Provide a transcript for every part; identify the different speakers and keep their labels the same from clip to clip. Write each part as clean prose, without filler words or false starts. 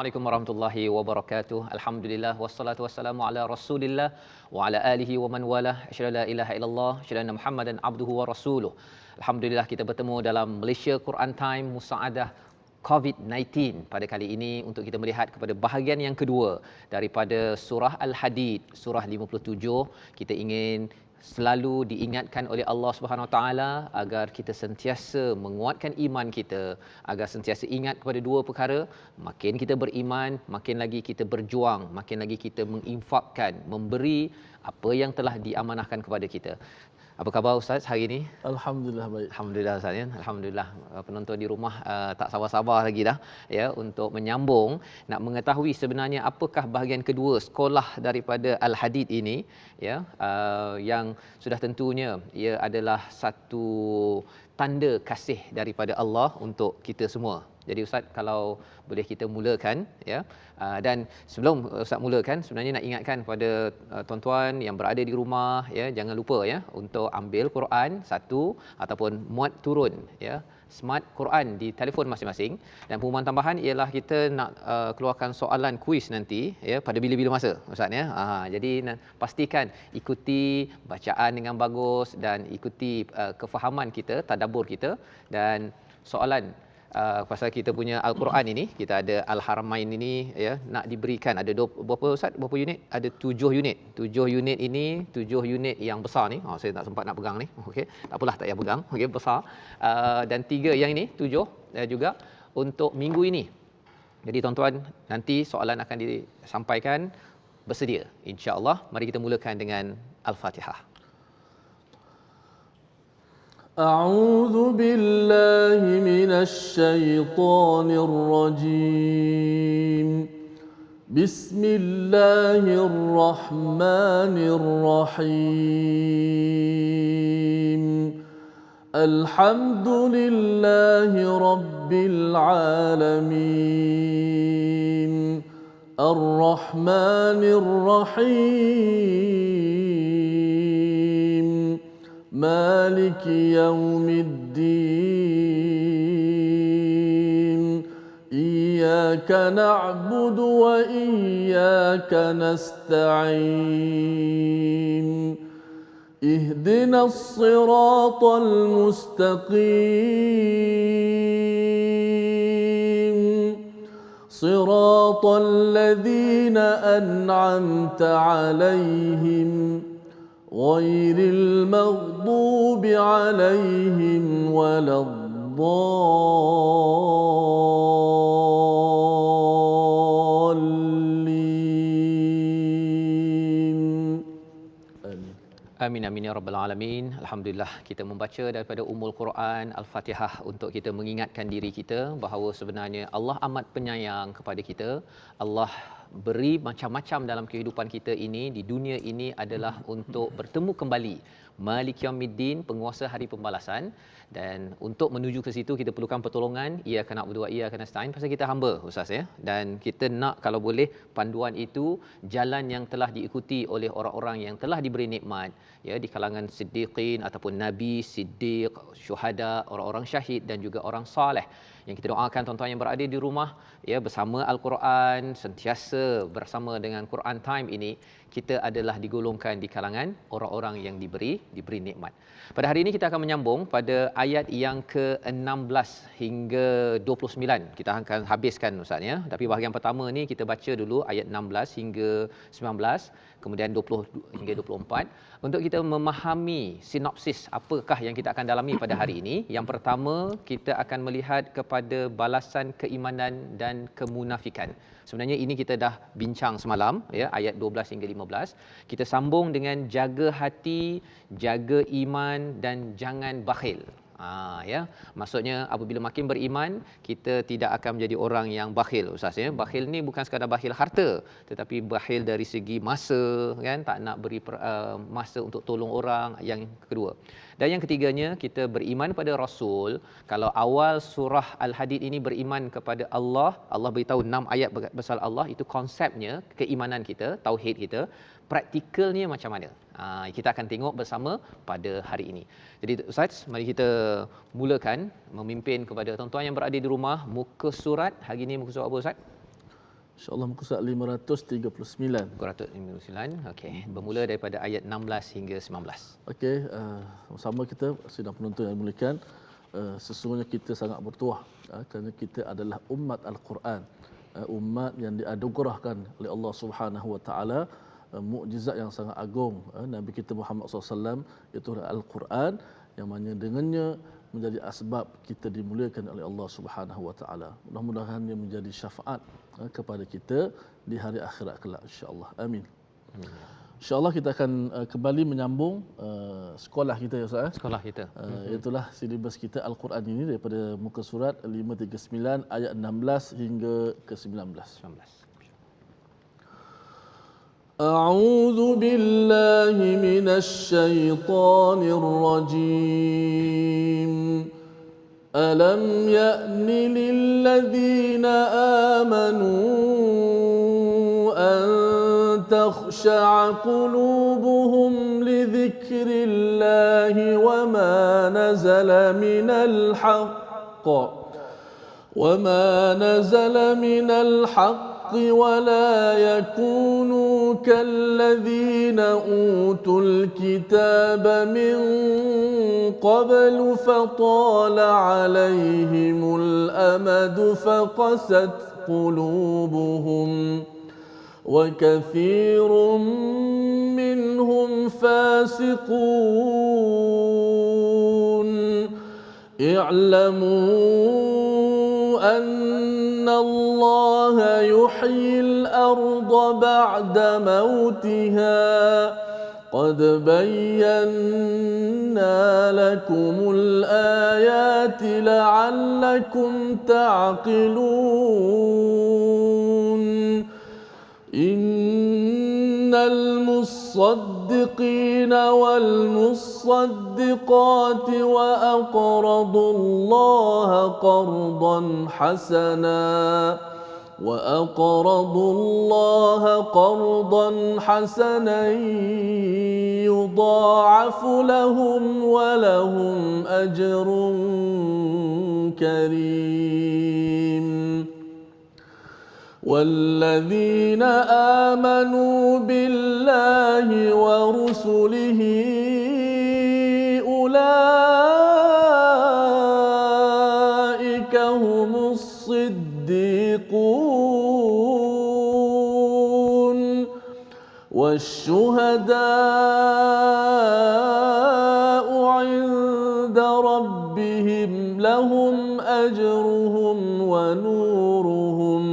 Speaker 1: Assalamualaikum warahmatullahi wabarakatuh. Alhamdulillah wassalatu wassalamu ala Rasulillah wa ala alihi wa man walah. Asyhadu la ilaha illallah, asyhadu anna Muhammadan abduhu wa rasuluh. Alhamdulillah kita bertemu dalam Malaysia Quran Time Musaadah COVID-19 pada kali ini untuk kita melihat kepada bahagian yang kedua daripada surah Al-Hadid, surah 57. Kita ingin selalu diingatkan oleh Allah Subhanahu Wa Taala agar kita sentiasa menguatkan iman kita, agar sentiasa ingat kepada dua perkara. Makin kita beriman, makin lagi kita berjuang, makin lagi kita menginfakkan, memberi apa yang telah diamanahkan kepada kita. Apa khabar Ustaz hari ini?
Speaker 2: Alhamdulillah baik.
Speaker 1: Alhamdulillah Ustaz ya. Alhamdulillah penonton di rumah tak sabar-sabar lagi dah ya untuk menyambung nak mengetahui sebenarnya apakah bahagian kedua sekolah daripada Al-Hadid ini ya, yang sudah tentunya ia adalah satu tanda kasih daripada Allah untuk kita semua. Jadi Ustaz kalau boleh kita mulakan ya, dan sebelum Ustaz mulakan sebenarnya nak ingatkan kepada tuan-tuan yang berada di rumah ya, jangan lupa ya untuk ambil Quran satu ataupun muat turun ya Smart Quran di telefon masing-masing, dan pengumuman tambahan ialah kita nak keluarkan soalan kuis nanti ya pada bila-bila masa Ustaz ya. Jadi pastikan ikuti bacaan dengan bagus dan ikuti kefahaman kita, tadabbur kita, dan soalan pasal kita punya Al-Quran ini, kita ada Al-Haramain ini ya, nak diberikan ada berapa Ustaz? Berapa unit? Ada 7 unit. 7 unit ini, 7 unit yang besar ni. Saya tak sempat nak pegang ni. Okey. Tak apalah, tak payah pegang. Okey, besar. Dan 3 yang ini, 7 juga untuk minggu ini. Jadi tuan-tuan, nanti soalan akan disampaikan, bersedia. Insya-Allah, mari kita mulakan dengan Al-Fatihah.
Speaker 2: أعوذ بالله من الشيطان الرجيم. بسم الله الرحمن الرحيم. الحمد لله رب العالمين. الرحمن الرحيم. مالك يوم الدين. إياك نعبد وإياك نستعين. اهدنا الصراط المستقيم. صراط الذين أنعمت عليهم غير المغضوب عليهم ولا الضالين.
Speaker 1: Amin amin ya rabbal alamin. Alhamdulillah kita membaca daripada Ummul Quran Al-Fatihah untuk kita mengingatkan diri kita bahawa sebenarnya Allah amat penyayang kepada kita. Allah beri macam-macam dalam kehidupan kita ini, di dunia ini adalah untuk bertemu kembali Malik Yaumiddin, penguasa hari pembalasan, dan untuk menuju ke situ kita perlukan pertolongan. Iyyaka na'budu wa iyyaka nasta'in, pasal kita hamba Ustaz ya, dan kita nak kalau boleh panduan itu jalan yang telah diikuti oleh orang-orang yang telah diberi nikmat ya, di kalangan siddiqin ataupun nabi, siddiq, syuhada, orang-orang syahid dan juga orang soleh. Yang kita doakan tuan-tuan yang berada di rumah ya, bersama Al-Quran, sentiasa bersama dengan Quran Time ini, kita adalah digolongkan di kalangan orang-orang yang diberi nikmat. Pada hari ini kita akan menyambung pada ayat yang ke-16 hingga 29. Kita akan habiskan Ustaz ya. Tapi bahagian pertama ni kita baca dulu ayat 16 hingga 19, kemudian 20 hingga 24 untuk kita memahami sinopsis apakah yang kita akan dalami pada hari ini. Yang pertama, kita akan melihat kepada balasan keimanan dan kemunafikan. Sebenarnya ini kita dah bincang semalam ya, ayat 12 hingga 15. Kita sambung dengan jaga hati, jaga iman dan jangan bakhil. Ya, maksudnya apabila makin beriman, kita tidak akan menjadi orang yang bakhil Ustaz ya. Bakhil ni bukan sekadar bakhil harta, tetapi bakhil dari segi masa kan, tak nak beri masa untuk tolong orang. Yang kedua, dan yang ketiganya, kita beriman pada Rasul. Kalau awal surah Al-Hadid ini beriman kepada Allah, Allah beritahu 6 ayat pasal Allah, itu konsepnya keimanan kita, tauhid kita. Praktikalnya macam mana? Kita akan tengok bersama pada hari ini. Jadi Ustaz, mari kita mulakan memimpin kepada tuan-tuan yang berada di rumah muka surat. Hari ini muka surat apa Ustaz?
Speaker 2: InsyaAllah muka surat 539.
Speaker 1: 559. Okey, bermula daripada ayat 16 hingga 19.
Speaker 2: Okey, sama kita sidang penonton yang dimuliakan, sesungguhnya kita sangat bertuah kerana kita adalah umat Al-Quran, umat yang dianugerahkan oleh Allah Subhanahu Wa Taala mukjizat yang sangat agung. Nabi kita Muhammad SAW itu Al-Quran yang mana dengannya menjadi asbab kita dimuliakan oleh Allah Subhanahu Wa Taala. Mudah-mudahan dia menjadi syafaat kepada kita di hari akhirat kelak, insya-Allah. Amin. InsyaAllah kita akan kembali menyambung sekolah kita ya Ustaz.
Speaker 1: Sekolah kita.
Speaker 2: Itulah silibus kita Al-Quran ini daripada muka surat 539 ayat 16 hingga ke 19.
Speaker 1: 19.
Speaker 2: أعوذ بالله من الشيطان الرجيم ألم يأن للذين آمنوا أن تخشع قلوبهم لذكر الله وما نزل من الحق ولا يكونوا كالذين أوتوا الكتاب من قبل فطال عليهم الأمد فقست قلوبهم وكثير منهم فاسقون اعلموا أن الله يحيي الأرض بعد موتها قد بينا لكم الآيات لعلكم تعقلون إن المصدقين والمصدقات وأقرضوا الله قرضا حسنا يضاعف لهم ولهم أجر كريم والذين آمنوا بالله ورسله أولئك هم الصديقون والشهداء عند ربهم لهم أجرهم ونورهم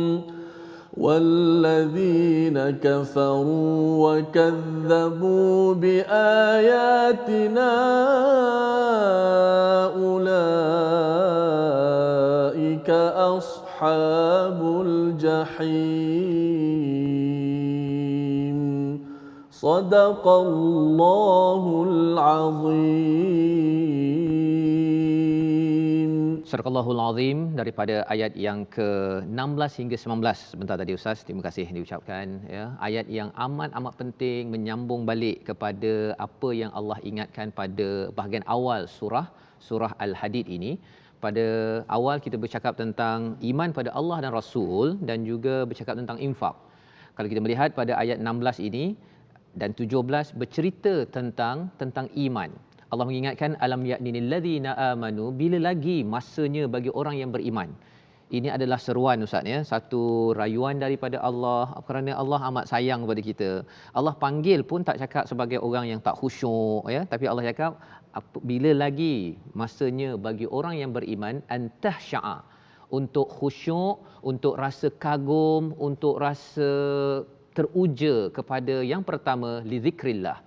Speaker 2: والذين كفروا وكذبوا بآياتنا أولئك أصحاب الجحيم صدق الله العظيم.
Speaker 1: Surahul Azim daripada ayat yang ke-16 hingga 19 sebentar tadi Ustaz, terima kasih diucapkan ya. Ayat yang amat penting menyambung balik kepada apa yang Allah ingatkan pada bahagian awal surah Al-Hadid ini. Pada awal kita bercakap tentang iman pada Allah dan Rasul dan juga bercakap tentang infak. Kalau kita melihat pada ayat 16 ini dan 17 bercerita tentang iman. Allah mengingatkan alam ya'ninil ladzina amanu, bila lagi masanya bagi orang yang beriman. Ini adalah seruan Ustaz ya, satu rayuan daripada Allah kerana Allah amat sayang kepada kita. Allah panggil pun tak cakap sebagai orang yang tak khusyuk ya, tapi Allah cakap bila lagi masanya bagi orang yang beriman antahsya'a, untuk khusyuk, untuk rasa kagum, untuk rasa teruja kepada yang pertama li zikrillah,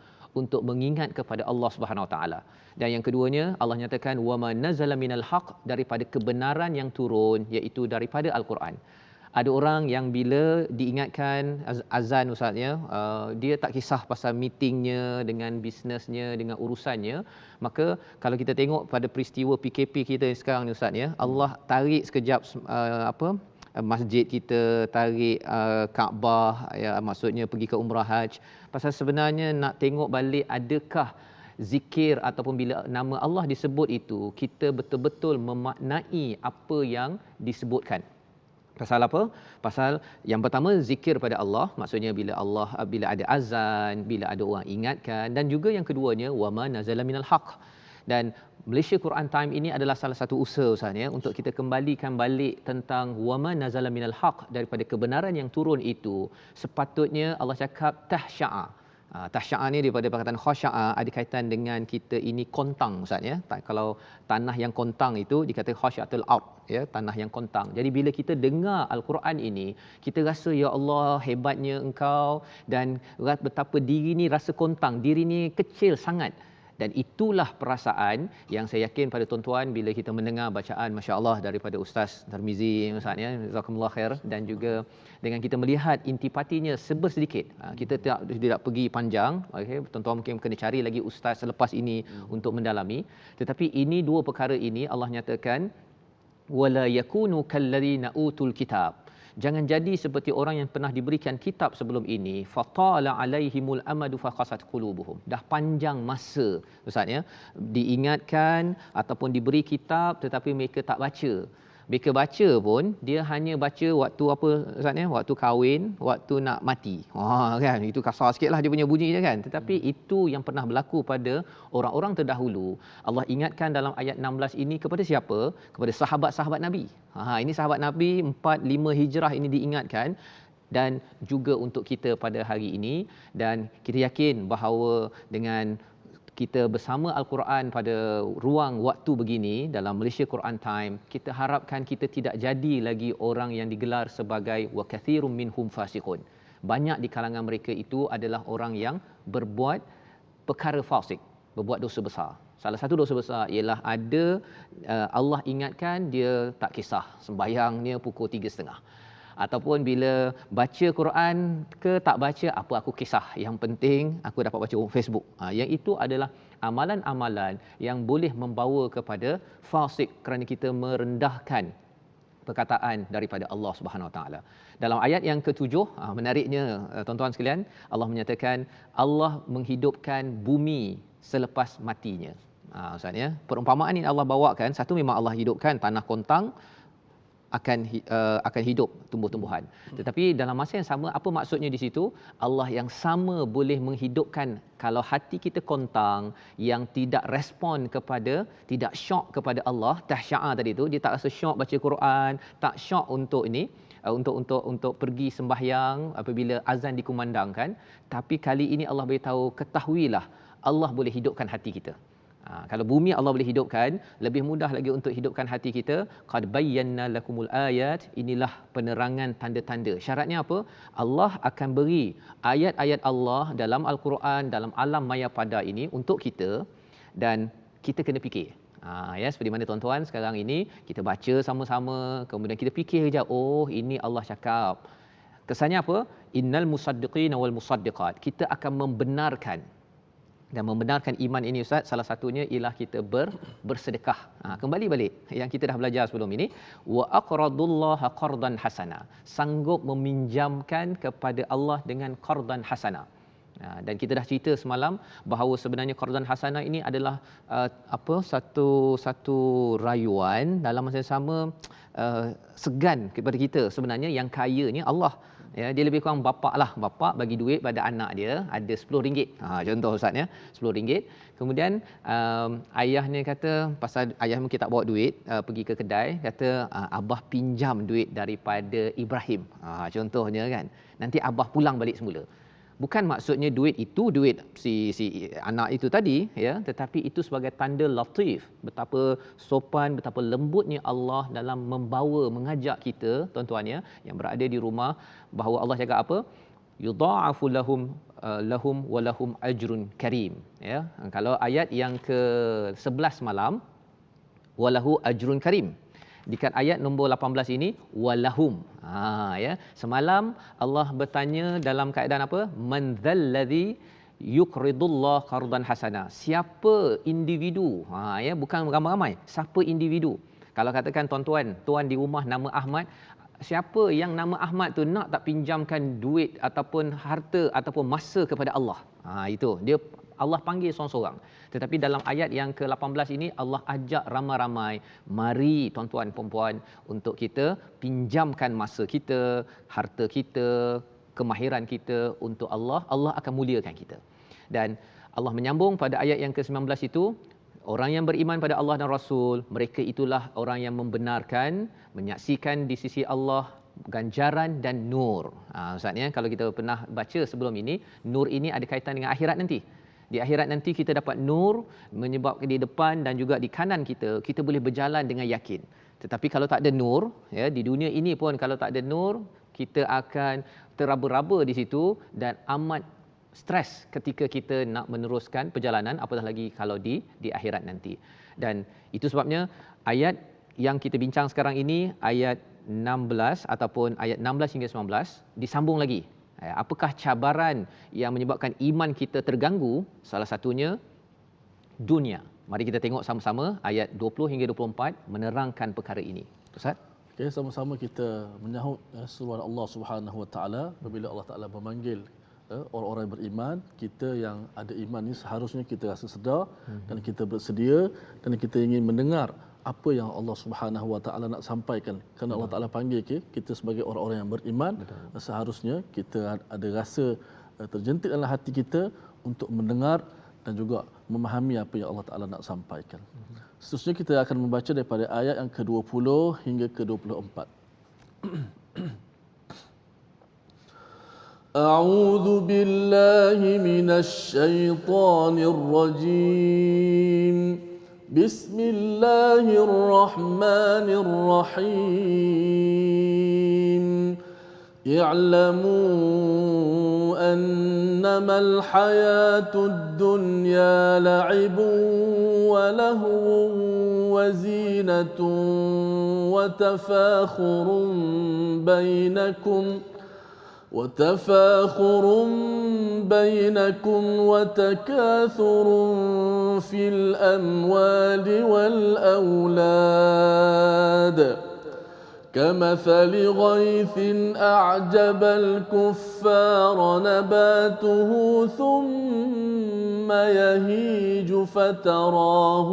Speaker 1: untuk mengingat kepada Allah Subhanahu Wa Taala. Dan yang keduanya Allah nyatakan wama nazala minal haq, daripada kebenaran yang turun, iaitu daripada Al-Quran. Ada orang yang bila diingatkan azan Ustaz ya, dia tak kisah pasal meetingnya dengan bisnesnya, dengan urusannya. Maka kalau kita tengok pada peristiwa PKP kita sekarang ni Ustaz ya, Allah tarik sekejap masjid kita, tarik Kaabah ya, maksudnya pergi ke umrah haji, pasal sebenarnya nak tengok balik adakah zikir ataupun bila nama Allah disebut itu kita betul-betul memaknai apa yang disebutkan. Pasal apa? Pasal yang pertama zikir pada Allah, maksudnya bila ada azan, bila ada orang ingatkan, dan juga yang keduanya wama nazala minal haq. Dan Malaysia Quran Time ini adalah salah satu usaha Ustaz ya untuk kita kembalikan balik tentang wama nazala minal haq, daripada kebenaran yang turun itu sepatutnya Allah cakap tahsya'a. Tahsya'a ni daripada perkataan khasya'a, ada kaitan dengan kita ini kontang Ustaz ya. Kalau tanah yang kontang itu dikatakan khasya'atul ard ya, tanah yang kontang. Jadi bila kita dengar al-Quran ini, kita rasa ya Allah hebatnya Engkau, dan betapa diri ni rasa kontang, diri ni kecil sangat. Dan itulah perasaan yang saya yakin pada tuan-tuan bila kita mendengar bacaan masya-Allah daripada Ustaz Tarmizi Ustaz ya, jazakumullah khair, dan juga dengan kita melihat intipatinya sedikit. Kita tidak pergi panjang, okey, tuan-tuan mungkin kena cari lagi ustaz selepas ini untuk mendalami. Tetapi ini dua perkara ini Allah nyatakan wala yakunu kallazina utul kitab. Jangan jadi seperti orang yang pernah diberikan kitab sebelum ini, fatala alaihimul amadu faqasat qulubuhum. Dah panjang masa Ustaz ya, diingatkan ataupun diberi kitab tetapi mereka tak baca. Mereka baca pun dia hanya baca waktu apa Ustaz ya, waktu kahwin, waktu nak mati. Kan itu kasar sikitlah dia punya bunyi dia kan. Tetapi itu yang pernah berlaku pada orang-orang terdahulu. Allah ingatkan dalam ayat 16 ini kepada siapa? Kepada sahabat-sahabat Nabi. Ini sahabat Nabi 4 5 Hijrah ini diingatkan, dan juga untuk kita pada hari ini. Dan kita yakin bahawa dengan kita bersama Al-Quran pada ruang waktu begini dalam Malaysia Quran Time, kita harapkan kita tidak jadi lagi orang yang digelar sebagai wa kathirum minhum fasiqun. Banyak di kalangan mereka itu adalah orang yang berbuat perkara fasik, berbuat dosa besar. Salah satu dosa besar ialah ada Allah ingatkan dia tak kisah sembahyangnya pukul 3.30. Ataupun bila baca Quran ke tak baca, apa aku kisah, yang penting aku dapat baca Facebook. Yang itu adalah amalan-amalan yang boleh membawa kepada fasik kerana kita merendahkan perkataan daripada Allah Subhanahu Wa Taala. Dalam ayat yang ke-7, menariknya tuan-tuan sekalian, Allah menyatakan Allah menghidupkan bumi selepas matinya. Ustaz ya, perumpamaan ini Allah bawakan, satu memang Allah hidupkan tanah kontang akan hidup tumbuh-tumbuhan. Tetapi dalam masa yang sama, apa maksudnya di situ? Allah yang sama boleh menghidupkan kalau hati kita kontang, yang tidak respon kepada, tidak syok kepada Allah, tahsya'a tadi tu, dia tak rasa syok baca Quran, tak syok untuk ini, untuk pergi sembahyang apabila azan dikumandangkan. Tapi kali ini Allah beritahu, ketahuilah Allah boleh hidupkan hati kita. Kalau bumi Allah boleh hidupkan, lebih mudah lagi untuk hidupkan hati kita. Qad bayyana lakumul ayat, inilah penerangan tanda-tanda. Syaratnya apa? Allah akan beri ayat-ayat Allah dalam Al-Quran, dalam alam maya pada ini untuk kita, dan kita kena fikir. Ya, seperti mana tuan-tuan sekarang ini kita baca sama-sama, kemudian kita fikir saja, oh ini Allah cakap. Kesannya apa? Innal musaddiqina wal musaddiqat. Kita akan membenarkan, dan membenarkan iman ini Ustaz, salah satunya ialah kita bersedekah. Kembali balik yang kita dah belajar sebelum ini, wa aqradullaha qardan hasana, sanggup meminjamkan kepada Allah dengan qardan hasana. Dan kita dah cerita semalam bahawa sebenarnya qardan hasana ini adalah satu rayuan dalam masa yang sama, segan kepada kita. Sebenarnya yang kayanya Allah. Ya, dia lebih kurang bapa bagi duit pada anak dia, ada RM10. Contoh Ustaz ya, RM10. Kemudian ayahnya kata, pasal ayah mungkin tak bawa duit, pergi ke kedai, kata abah pinjam duit daripada Ibrahim. Contohnya kan. Nanti abah pulang balik semula. Bukan maksudnya duit itu duit si anak itu tadi ya, tetapi itu sebagai tanda latif, betapa sopan, betapa lembutnya Allah dalam mengajak kita tuan-tuan ya yang berada di rumah, bahawa Allah cakap apa? Yudha'afu lahum wa lahum ajrun karim ya. Kalau ayat yang ke-11 malam, walahu ajrun karim. Dekat ayat nombor 18 ini walahum. Ya, semalam Allah bertanya dalam keadaan apa? Man dzalladzi yuqridullah qardan hasana. Siapa individu? Ya, bukan ramai-ramai. Siapa individu? Kalau katakan tuan di rumah nama Ahmad, siapa yang nama Ahmad tu nak tak pinjamkan duit ataupun harta ataupun masa kepada Allah? Itu dia Allah panggil seorang-seorang. Tetapi dalam ayat yang ke-18 ini Allah ajak ramai-ramai, mari tuan-tuan puan-puan untuk kita pinjamkan masa kita, harta kita, kemahiran kita untuk Allah, Allah akan muliakan kita. Dan Allah menyambung pada ayat yang ke-19 itu, orang yang beriman pada Allah dan Rasul, mereka itulah orang yang membenarkan, menyaksikan di sisi Allah ganjaran dan nur. Ustaz ya, kalau kita pernah baca sebelum ini, nur ini ada kaitan dengan akhirat nanti. Di akhirat nanti kita dapat nur menyebabkan di depan dan juga di kanan kita, kita boleh berjalan dengan yakin. Tetapi kalau tak ada nur, ya, di dunia ini pun kalau tak ada nur, kita akan teraba-raba di situ dan amat stres ketika kita nak meneruskan perjalanan, apatah lagi kalau di akhirat nanti. Dan itu sebabnya ayat yang kita bincang sekarang ini, ayat 16 ataupun ayat 16 hingga 19 disambung lagi. Apakah cabaran yang menyebabkan iman kita terganggu? Salah satunya dunia. Mari kita tengok sama-sama ayat 20 hingga 24 menerangkan perkara ini. Ustaz?
Speaker 2: Okey, sama-sama kita menyahut seruan Allah Subhanahu Wa Taala apabila Allah Taala memanggil orang-orang yang beriman. Kita yang ada iman ni seharusnya kita rasa sedar dan kita bersedia dan kita ingin mendengar apa yang Allah Subhanahu Wa Taala nak sampaikan. Kerana Allah Taala panggil kita sebagai orang-orang yang beriman. Seharusnya kita ada rasa terjentik dalam hati kita untuk mendengar dan juga memahami apa yang Allah Taala nak sampaikan. Seterusnya kita akan membaca daripada ayat yang ke-20 hingga ke-24. A'udzu billahi minasy syaithanir rajim. Bismillahirrahmanirrahim. اعلموا أنما الحياة الدنيا لعب ولهو وزينة وتفاخر بينكم وتكاثر في الأموال والأولاد كمثل غيث أعجب الكفار نباته ثم يهيج فتراه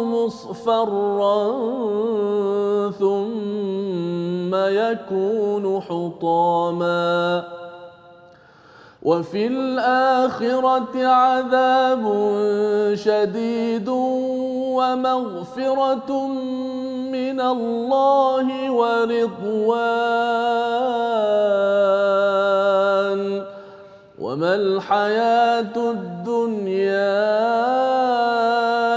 Speaker 2: مصفرا ثم يكون حطاما وفي الآخرة عذاب شديد ومغفرة من الله ورضوان وما الحياة الدنيا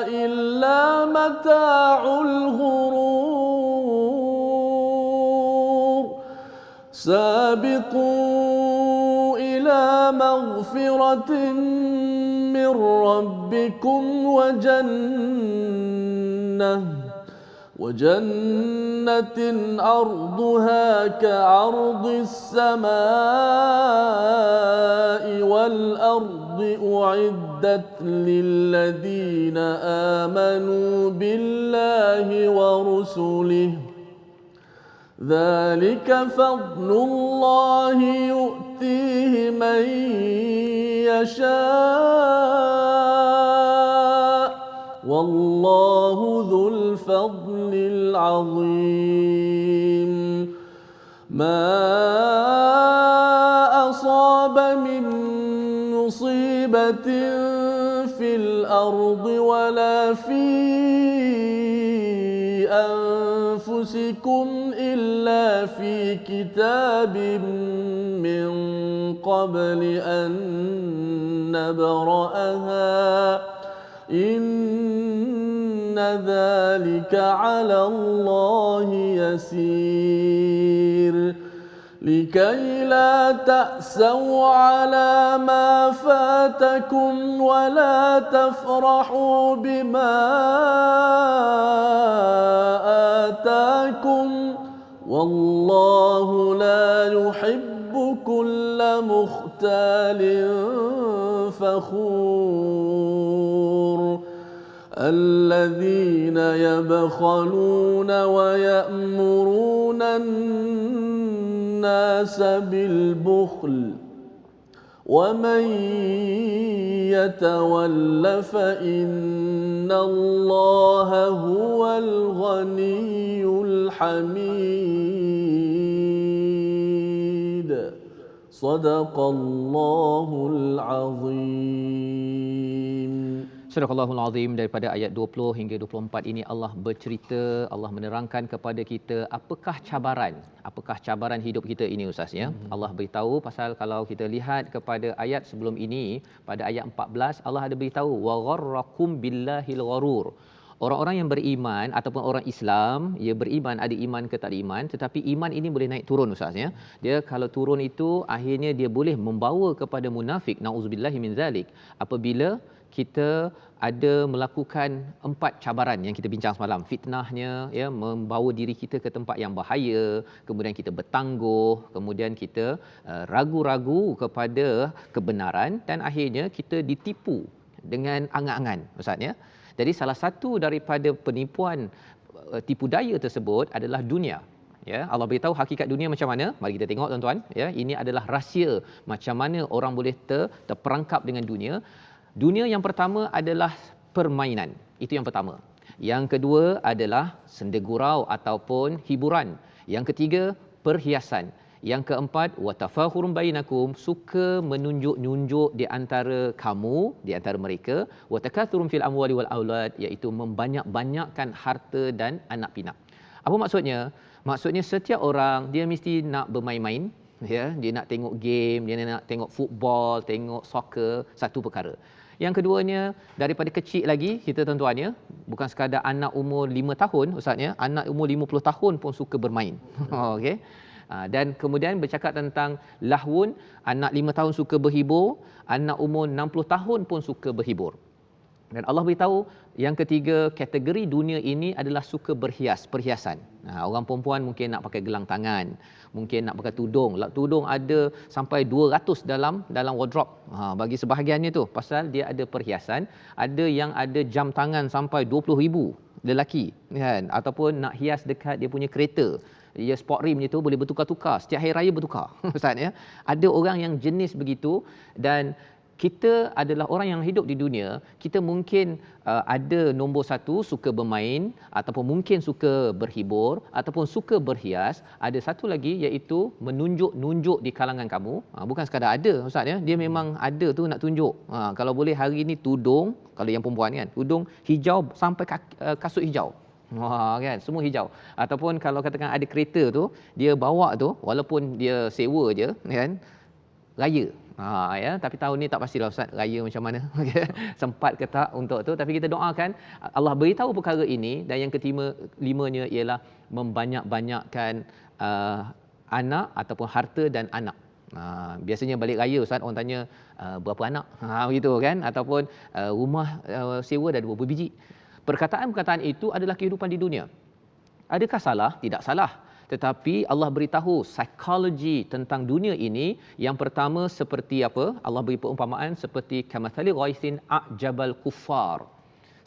Speaker 2: إلا متاع الغرور سابقوا إلى مغفرة من ربكم وجنة عرضها كعرض السماء والأرض أعدت للذين آمنوا بالله ورسله ذلك فضل الله يؤتيه من يشاء والله ذو الفضل العظيم ما أصاب من مصيبة في الأرض ولا في أنفسكم إلا في كتاب من قبل أن نبرأها إن ذلك على الله يسير لكي لا تأسوا على ما فاتكم ولا تفرحوا بما آتاكم والله لا يحب كل مختال فخور الذين يبخلون ويأمرون الناس بالبخل ومن يتول فإن الله هو الغني الحميد صدق الله العظيم.
Speaker 1: Surah Al-Allahul Azim daripada ayat 20 hingga 24 ini Allah bercerita, Allah menerangkan kepada kita apakah cabaran hidup kita ini Ustaz ya. Allah beritahu pasal kalau kita lihat kepada ayat sebelum ini pada ayat 14 Allah ada beritahu wa gharrakum billahil gharur. Orang-orang yang beriman ataupun orang Islam, ia beriman, ada iman ke tak ada iman, tetapi iman ini boleh naik turun Ustaz ya. Dia kalau turun itu akhirnya dia boleh membawa kepada munafik, nauzubillahi min zalik. Apabila kita ada melakukan 4 cabaran yang kita bincang semalam, fitnahnya ya, membawa diri kita ke tempat yang bahaya, kemudian kita bertangguh, kemudian kita ragu-ragu kepada kebenaran dan akhirnya kita ditipu dengan angan-angan Ustaz ya. Jadi salah satu daripada penipuan tipu daya tersebut adalah dunia. Ya, Allah beritahu hakikat dunia macam mana? Mari kita tengok tuan-tuan, ya. Ini adalah rahsia macam mana orang boleh terperangkap dengan dunia. Dunia yang pertama adalah permainan. Itu yang pertama. Yang kedua adalah senda gurau ataupun hiburan. Yang ketiga, perhiasan. Yang keempat, watafahurum bainakum, suka menunjuk-nunjuk di antara kamu, di antara mereka, watakathurum fil amwali wal aulad, iaitu membanyak-banyakkan harta dan anak pinak. Apa maksudnya? Maksudnya setiap orang dia mesti nak bermain-main, ya, dia nak tengok game, dia nak tengok football, tengok soccer, satu perkara. Yang keduanya, daripada kecil lagi kita tuan-tuan ya, bukan sekadar anak umur 5 tahun Ustaz ya, anak umur 50 tahun pun suka bermain. Okey. Dan kemudian bercakap tentang lahwun, anak 5 tahun suka berhibur, anak umur 60 tahun pun suka berhibur. Dan Allah beritahu yang ketiga, kategori dunia ini adalah suka berhias, perhiasan. Orang perempuan mungkin nak pakai gelang tangan, mungkin nak pakai tudung. Tudung ada sampai 200 dalam wardrobe. Bagi sebahagiannya tu pasal dia ada perhiasan, ada yang ada jam tangan sampai 20,000 lelaki kan, ataupun nak hias dekat dia punya kereta. Dia sport rim ni tu boleh bertukar-tukar, setiap hari raya bertukar. Ustaz ya. Ada orang yang jenis begitu dan kita adalah orang yang hidup di dunia, kita mungkin ada nombor 1 suka bermain ataupun mungkin suka berhibur ataupun suka berhias. Ada satu lagi iaitu menunjuk-nunjuk di kalangan kamu. Bukan sekadar ada Ustaz ya, dia memang ada tu nak tunjuk. Kalau boleh hari ni tudung, kalau yang perempuan kan, tudung hijau sampai kasut hijau. Kan semua hijau. Ataupun kalau katakan ada kereta tu, dia bawa tu walaupun dia sewa je kan, raya. Ya, tapi tahun ni tak pastilah Ustaz raya macam mana. Sempat ke tak untuk tu, tapi kita doakan Allah beritahu perkara ini. Dan yang limanya ialah membanyak-banyakkan anak ataupun harta dan anak. Biasanya balik raya Ustaz orang tanya berapa anak, begitu kan, ataupun rumah sewa dah 2 biji. Perkataan-perkataan itu adalah kehidupan di dunia. Adakah salah? Tidak salah. Tetapi Allah beritahu psikologi tentang dunia ini. Yang pertama seperti apa? Allah beri perumpamaan seperti kamathali ghaisin a'jabal kuffar.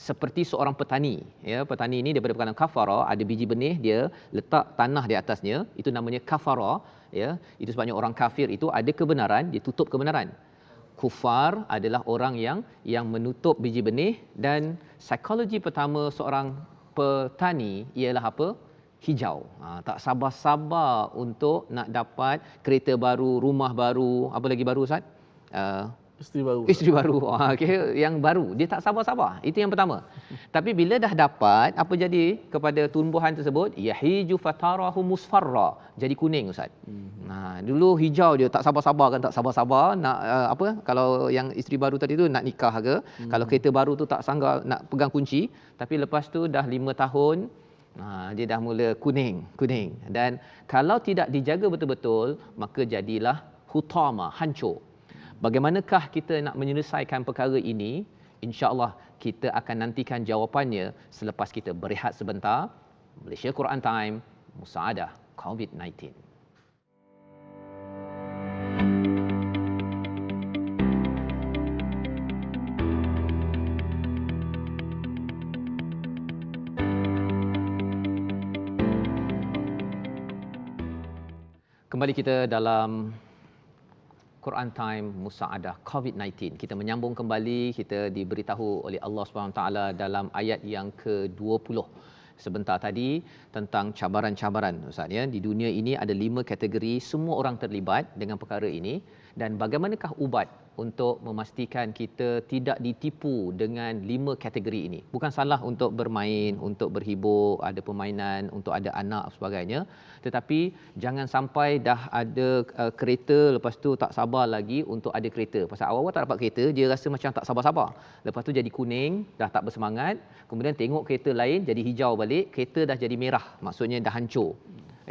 Speaker 1: Seperti seorang petani, ya, petani ini daripada perkataan kafara, ada biji benih, dia letak tanah di atasnya, itu namanya kafara, ya. Itu sebabnya orang kafir itu ada kebenaran, dia tutup kebenaran. Kufar adalah orang yang menutup biji benih. Dan psikologi pertama seorang petani ialah apa? Hijau. Tak sabar-sabar untuk nak dapat kereta baru, rumah baru, apa lagi baru Ustaz? Isteri baru. Okay. Yang baru, dia tak sabar-sabar. Itu yang pertama. Tapi bila dah dapat, apa jadi kepada tumbuhan tersebut? Yahiju fatarahu musfarra, jadi kuning Ustaz. Dulu hijau dia tak sabar-sabar kan, tak sabar-sabar nak apa, kalau yang isteri baru tadi tu nak nikah ke, kalau kereta baru tu tak sanggup nak pegang kunci, tapi lepas tu dah 5 tahun dia dah mula kuning. Dan kalau tidak dijaga betul-betul, maka jadilah hutama, hancur. Bagaimanakah kita nak menyelesaikan perkara ini? InsyaAllah kita akan nantikan jawapannya selepas kita berehat sebentar. Malaysia Quran Time, Musaadah COVID-19. Kembali kita dalam Quran Time Musaadah COVID-19. Kita menyambung kembali, kita diberitahu oleh Allah SWT dalam ayat yang ke-20 sebentar tadi tentang cabaran-cabaran, Ustaz ya. Di dunia ini ada 5 kategori, semua orang terlibat dengan perkara ini, dan bagaimanakah ubat untuk memastikan kita tidak ditipu dengan 5 kategori ini. Bukan salah untuk bermain, untuk berhibur, ada permainan, untuk ada anak sebagainya, tetapi jangan sampai dah ada kereta, lepas tu tak sabar lagi untuk ada kereta. Pasal awal-awal tak dapat kereta, dia rasa macam tak sabar-sabar. Lepas tu jadi kuning, dah tak bersemangat, kemudian tengok kereta lain jadi hijau balik, kereta dah jadi merah, maksudnya dah hancur.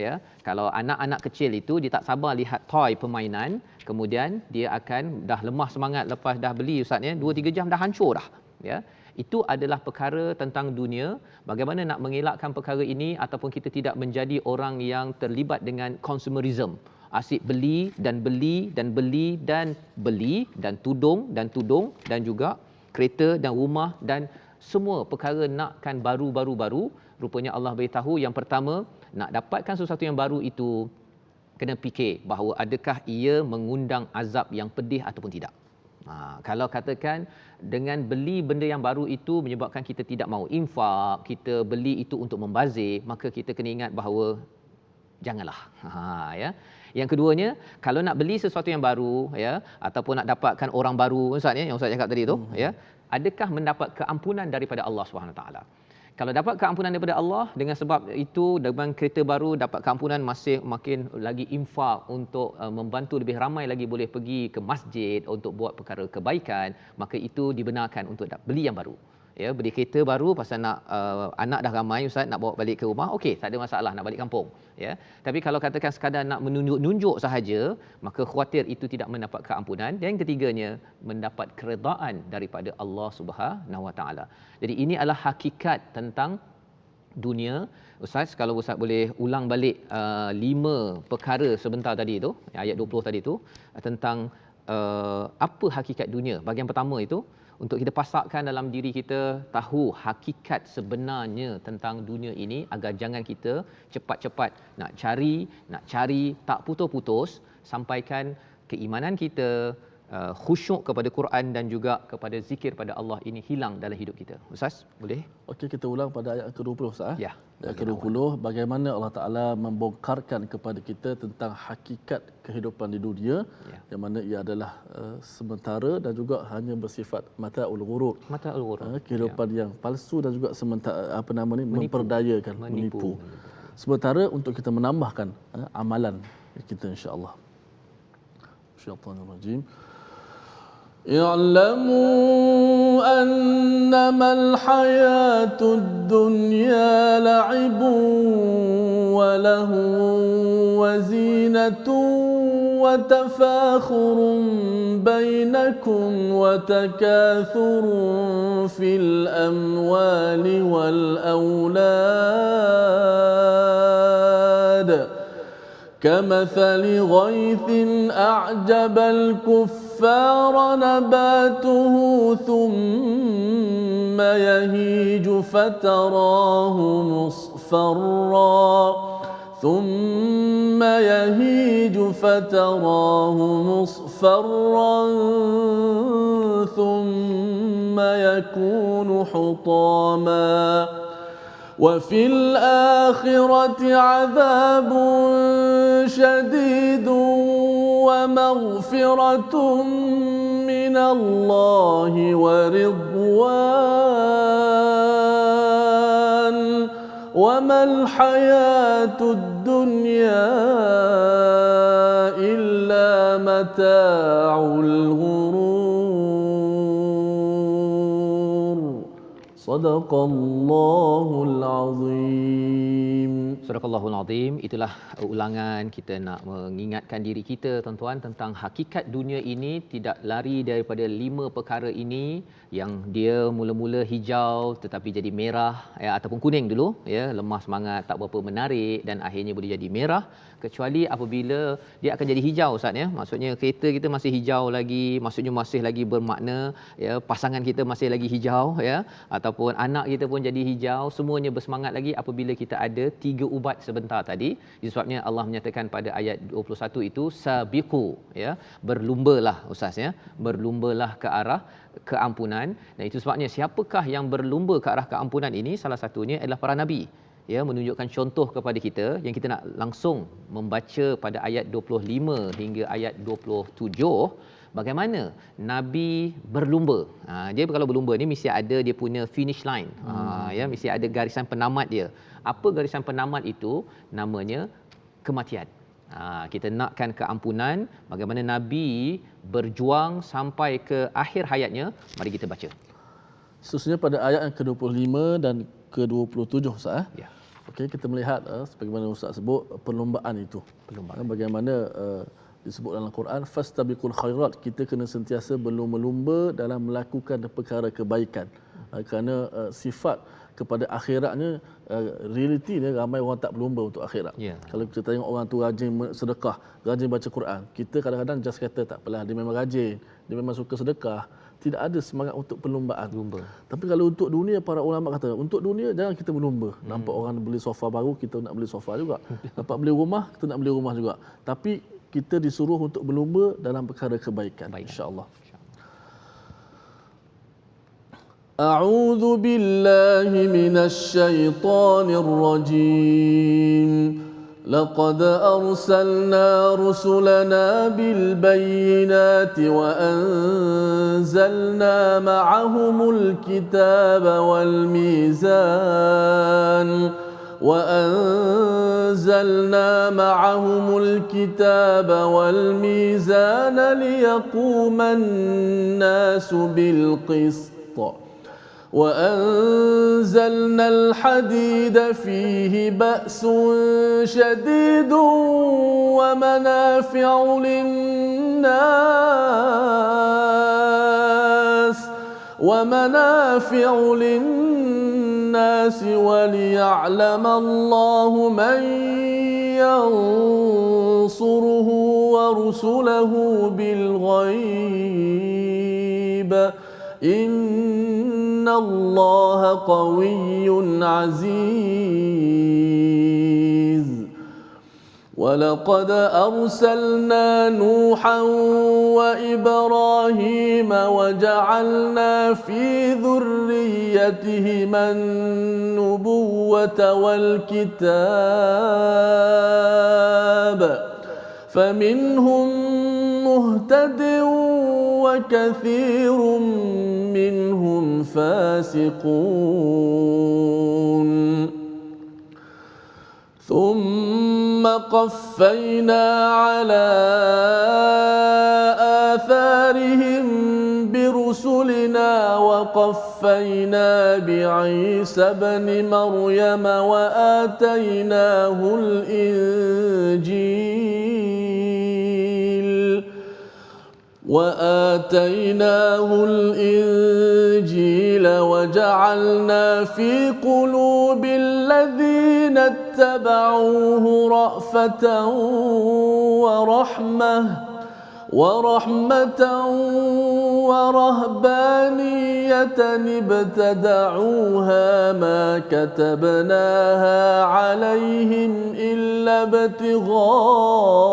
Speaker 1: Ya, kalau anak-anak kecil itu dia tak sabar lihat toy permainan, kemudian dia akan dah lemah semangat lepas dah beli, Ustaz ya, 2-3 jam dah hancur dah. Ya, itu adalah perkara tentang dunia. Bagaimana nak mengelakkan perkara ini ataupun kita tidak menjadi orang yang terlibat dengan consumerism, asyik beli dan beli dan beli dan beli dan tudung dan juga kereta dan rumah dan semua perkara nakkan baru. Rupanya Allah beritahu yang pertama, nak dapatkan sesuatu yang baru itu kena fikir bahawa adakah ia mengundang azab yang pedih ataupun tidak. Kalau katakan dengan beli benda yang baru itu menyebabkan kita tidak mahu infak, kita beli itu untuk membazir, maka kita kena ingat bahawa janganlah. Ya. Yang keduanya, kalau nak beli sesuatu yang baru ya, ataupun nak dapatkan orang baru, Ustaz ya, yang Ustaz cakap tadi tu, ya, adakah mendapat keampunan daripada Allah Subhanahu taala? Kalau dapat keampunan daripada Allah, dengan sebab itu dengan kereta baru dapat keampunan, masih makin lagi infak untuk membantu lebih ramai lagi boleh pergi ke masjid untuk buat perkara kebaikan, maka itu dibenarkan untuk beli yang baru. Ya, beli kereta baru pasal nak anak dah ramai, Ustaz, nak bawa balik ke rumah, okey, tak ada masalah, nak balik kampung, ya. Tapi kalau katakan sekadar nak menunjuk-nunjuk sahaja, maka khuatir itu tidak mendapat keampunan. Dan yang ketiganya, mendapat keredaan daripada Allah Subhanahu Wa Taala. Jadi ini adalah hakikat tentang dunia. Ustaz, kalau Ustaz boleh ulang balik 5 perkara sebentar tadi tu, ayat 20 tadi tu, tentang apa hakikat dunia. Bahagian pertama itu untuk kita pasakkan dalam diri kita, tahu hakikat sebenarnya tentang dunia ini, agar jangan kita cepat-cepat nak cari tak putus-putus, sampaikan keimanan kita, khusyuk kepada Quran dan juga kepada zikir pada Allah ini hilang dalam hidup kita. Ustaz, boleh?
Speaker 2: Okey, kita ulang pada ayat ke-20, Ustaz.
Speaker 1: Ya.
Speaker 2: Ayat ke-20, bagaimana Allah Ta'ala membongkarkan kepada kita tentang hakikat kehidupan di dunia,
Speaker 1: Ya.
Speaker 2: yang mana ia adalah sementara dan juga hanya bersifat mata'ul ghurur.
Speaker 1: Mata'ul ghurur.
Speaker 2: Kehidupan yang palsu dan juga sementara,
Speaker 1: Menipu.
Speaker 2: memperdayakan, menipu. Sementara untuk kita menambahkan amalan kita, insya-Allah. Syaitanirrajim. اعلموا أنما الحياة الدنيا لعب ولهو وزينة وتفاخر بينكم وتكاثر في الأموال والأولاد كمثل غيث أعجب الكفار نباته ثم يهيج فتراه مصفرا ثم يكون حطاما وفي الآخرة عذاب شديد ومغفرة من الله ورضوان وما الحياة الدنيا إلا متاع الغرور صدق الله العظيم.
Speaker 1: Surahul Azim. Itulah ulangan kita nak mengingatkan diri kita, tuan-tuan, tentang hakikat dunia ini tidak lari daripada 5 perkara ini, yang dia mula-mula hijau tetapi jadi merah, ya, ataupun kuning dulu, ya, lemah semangat, tak berapa menarik, dan akhirnya boleh jadi merah, kecuali apabila dia akan jadi hijau, Ustaz ya. Maksudnya kereta kita masih hijau lagi, maksudnya masih lagi bermakna, ya, pasangan kita masih lagi hijau, ya, ataupun ataupun anak kita pun jadi hijau, semuanya bersemangat lagi apabila kita ada 3 ubat sebentar tadi. Sebabnya Allah menyatakan pada ayat 21 itu sabiqu, ya, berlumbalah ustaz, ya, berlumbalah ke arah keampunan. Dan itu sebabnya siapakah yang berlumba ke arah keampunan ini, salah satunya adalah para nabi, ya, menunjukkan contoh kepada kita yang kita nak langsung membaca pada ayat 25 hingga ayat 27 bagaimana nabi berlumba. Dia kalau berlumba ni mesti ada dia punya finish line. Ya, mesti ada garisan penamat dia. Apa garisan penamat itu? Namanya kematian. Kita nakkan keampunan, bagaimana nabi berjuang sampai ke akhir hayatnya. Mari kita baca.
Speaker 2: Khususnya pada ayat yang ke-25 dan ke-27 Ustaz.
Speaker 1: Ya.
Speaker 2: Okey, kita melihat sebagaimana Ustaz sebut perlombaan itu.
Speaker 1: Perlombaan.
Speaker 2: Bagaimana disebut dalam Al-Quran, fastabiqul khairat, kita kena sentiasa berlumba-lumba dalam melakukan perkara kebaikan. Kerana sifat kepada akhiratnya, realitinya ramai orang tak berlumba untuk akhirat.
Speaker 1: Yeah.
Speaker 2: Kalau kita tengok orang tu rajin sedekah, rajin baca Quran, kita kadang-kadang just kata tak apalah, dia memang rajin, dia memang suka sedekah, tidak ada semangat untuk perlumbaan.
Speaker 1: Lumba.
Speaker 2: Tapi kalau untuk dunia, para ulama kata untuk dunia jangan kita berlumba. Nampak orang beli sofa baru, kita nak beli sofa juga. Nampak beli rumah, kita nak beli rumah juga. Tapi kita disuruh untuk berlumba dalam perkara kebaikan, insya-Allah. A'udzu billahi minasy syaithanir rajim. لقد أرسلنا رسلنا بالبينات وأنزلنا معهم الكتاب والميزان ليقوم الناس بالقسط وأنزلنا الحديد فيه بأس شديد ومنافع للناس وليعلم الله من ينصره ورسله بالغيب إن الله قوي عزيز ولقد أرسلنا نوحا وإبراهيم وجعلنا في ذريتهما النبوة والكتاب فمنهم مهتد وكثير منهم فاسقون ثم قفينا على آثارهم برسلنا وقفينا بعيسى ابن مريم وآتيناه الإنجيل وجعلنا في قلوب الذين اتبعوه رأفة ورحمة ورهبانية ابتدعوها ما كتبناها عليهم إلا ابتغاء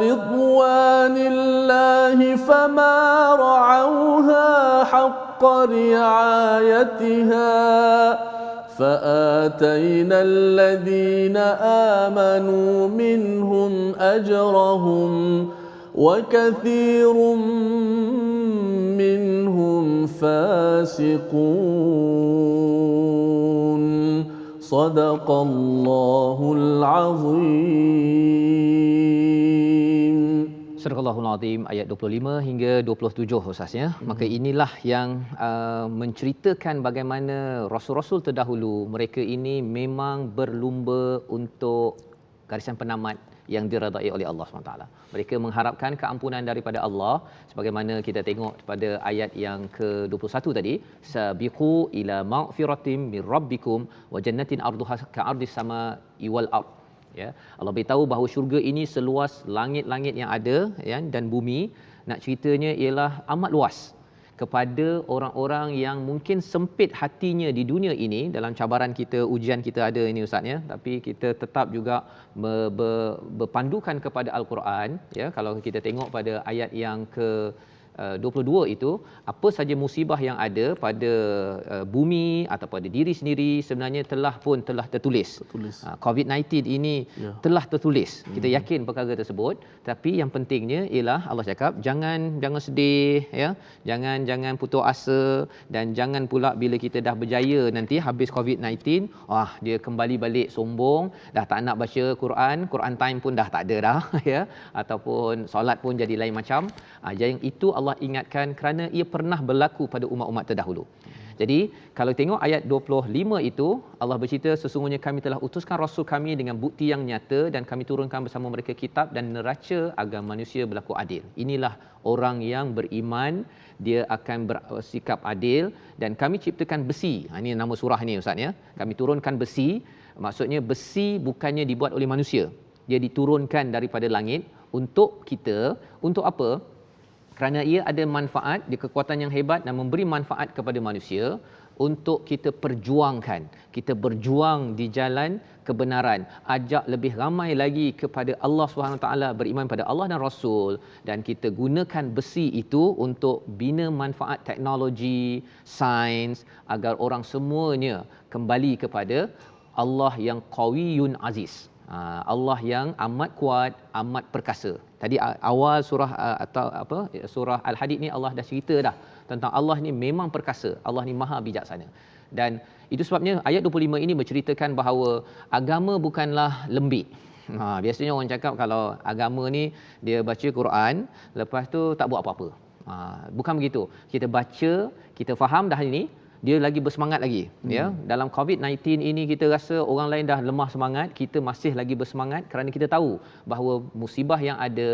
Speaker 2: رضوان الله فما رعوها حق رعايتها فآتينا الذين آمنوا منهم أجرهم وكثير منهم فاسقون صدق الله العظيم.
Speaker 1: Surahul Azim ayat 25 hingga 27 Ustaz, ya. Maka inilah yang menceritakan bagaimana rasul-rasul terdahulu mereka ini memang berlumba untuk garisan penamat yang diredai oleh Allah SWT. Mereka mengharapkan keampunan daripada Allah sebagaimana kita tengok pada ayat yang ke-21 tadi, sabiqu ila maghfiratin mir rabbikum wa jannatin arduha ka'ardis sama'i wal ard. ya. Allah beritahu bahawa syurga ini seluas langit-langit yang ada, ya, dan bumi. Nak ceritanya ialah amat luas kepada orang-orang yang mungkin sempit hatinya di dunia ini. Dalam cabaran kita, ujian kita ada ini ustaz, ya, tapi kita tetap juga berpandukan kepada al-Quran, ya. Kalau kita tengok pada ayat yang ke 22 itu, apa saja musibah yang ada pada bumi atau pada diri sendiri sebenarnya telah tertulis. COVID-19 ini telah tertulis. Kita yakin perkara tersebut, tapi yang pentingnya ialah Allah cakap jangan sedih, ya. Jangan putus asa, dan jangan pula bila kita dah berjaya nanti habis COVID-19, dia kembali balik sombong, dah tak nak baca Quran time pun dah tak ada dah ya, ataupun solat pun jadi lain macam. Yang itu Allah ingatkan kerana ia pernah berlaku pada umat-umat terdahulu. Jadi kalau tengok ayat 25 itu, Allah bercerita sesungguhnya kami telah utuskan rasul kami dengan bukti yang nyata dan kami turunkan bersama mereka kitab dan neraca agar manusia berlaku adil. Inilah orang yang beriman, dia akan bersikap adil, dan kami ciptakan besi. Ini nama surah ni ustaz, ya. Kami turunkan besi, maksudnya besi bukannya dibuat oleh manusia. Dia diturunkan daripada langit untuk kita. Untuk apa? Kerana ia ada manfaat, dia kekuatan yang hebat dan memberi manfaat kepada manusia untuk kita perjuangkan. Kita berjuang di jalan kebenaran, ajak lebih ramai lagi kepada Allah SWT, beriman pada Allah dan Rasul, dan kita gunakan besi itu untuk bina manfaat teknologi, sains, agar orang semuanya kembali kepada Allah yang Qawiyyun Aziz. Allah yang amat kuat, amat perkasa. Tadi awal surah surah Al-Hadid ni Allah dah cerita dah tentang Allah ni memang perkasa, Allah ni maha bijaksana. Dan itu sebabnya ayat 25 ini menceritakan bahawa agama bukanlah lembik. Biasanya orang cakap kalau agama ni dia baca Quran, lepas tu tak buat apa-apa. Bukan begitu. Kita baca, kita faham dah ini, dia lagi bersemangat lagi, ya. Dalam COVID-19 ini kita rasa orang lain dah lemah semangat, kita masih lagi bersemangat kerana kita tahu bahawa musibah yang ada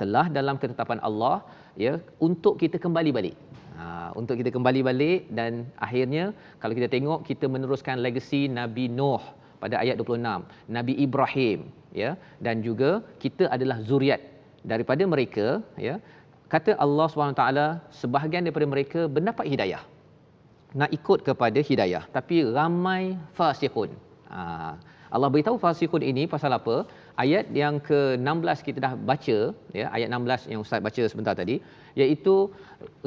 Speaker 1: telah dalam ketetapan Allah, ya, untuk kita kembali balik. Untuk kita kembali balik, dan akhirnya kalau kita tengok, kita meneruskan legasi Nabi Nuh pada ayat 26, Nabi Ibrahim, ya, dan juga kita adalah zuriat daripada mereka, ya. Kata Allah SWT, sebahagian daripada mereka mendapat hidayah, nak ikut kepada hidayah, tapi ramai fasiqun. Allah beritahu fasiqun ini pasal apa? Ayat yang ke-16 kita dah baca, ya, ayat 16 yang Ustaz baca sebentar tadi, iaitu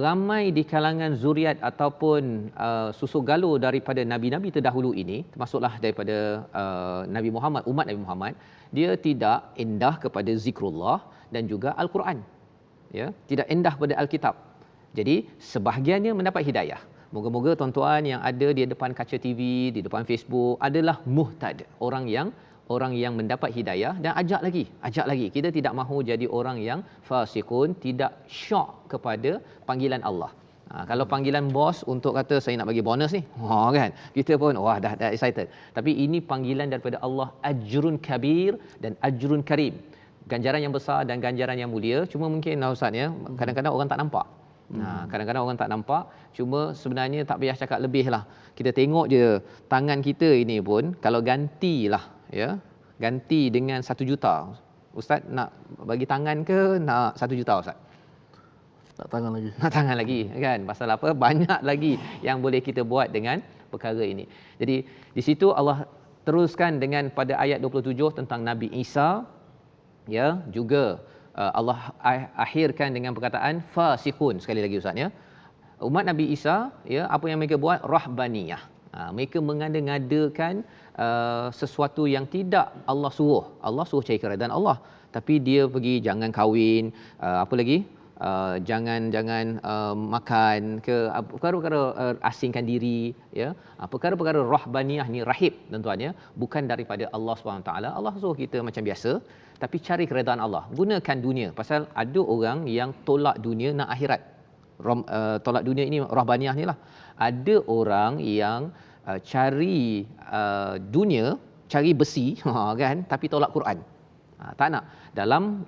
Speaker 1: ramai di kalangan zuriat ataupun susu galuh daripada nabi-nabi terdahulu ini, termasuklah daripada Nabi Muhammad, umat Nabi Muhammad, dia tidak indah kepada zikrullah dan juga Al-Quran, ya, tidak indah pada Alkitab. Jadi sebahagiannya mendapat hidayah. Moga-moga tuan-tuan yang ada di depan kaca TV, di depan Facebook adalah muhtad, orang yang mendapat hidayah, dan ajak lagi. Kita tidak mahu jadi orang yang fasiqun, tidak syok kepada panggilan Allah. Kalau panggilan bos untuk kata saya nak bagi bonus ni, kan, kita pun dah excited. Tapi ini panggilan daripada Allah, ajrun kabir dan ajrun karim, ganjaran yang besar dan ganjaran yang mulia. Cuma mungkin ustaz, ya, kadang-kadang orang tak nampak. Kadang-kadang orang tak nampak, cuma sebenarnya tak payah cakap lebih lah. Kita tengok je tangan kita ini pun, kalau gantilah, ya, ganti dengan 1 juta. Ustaz nak bagi tangan ke nak 1 juta ustaz?
Speaker 2: Nak tangan lagi.
Speaker 1: Nak tangan lagi, kan? Pasal apa? Banyak lagi yang boleh kita buat dengan perkara ini. Jadi di situ Allah teruskan dengan pada ayat 27 tentang Nabi Isa, ya, juga Allah akhirkan dengan perkataan fasiqun sekali lagi ustaz, ya. Umat Nabi Isa, ya, apa yang mereka buat? Rahbaniyah. Mereka mengada-ngadakan sesuatu yang tidak Allah suruh. Allah suruh cari keredaan Allah, tapi dia pergi jangan kahwin, apa lagi? Jangan makan ke, perkara-perkara asingkan diri, ya. Perkara-perkara rahbaniyah ni, rahib tuan-tuan, ya, bukan daripada Allah SWT. Allah suruh kita macam biasa, tapi cari keredaan Allah, gunakan dunia. Pasal ada orang yang tolak dunia nak akhirat. Tolak dunia ini rahbaniyah ni lah. Ada orang yang cari dunia, cari besi, kan, tapi tolak Quran. Tak nak. Dalam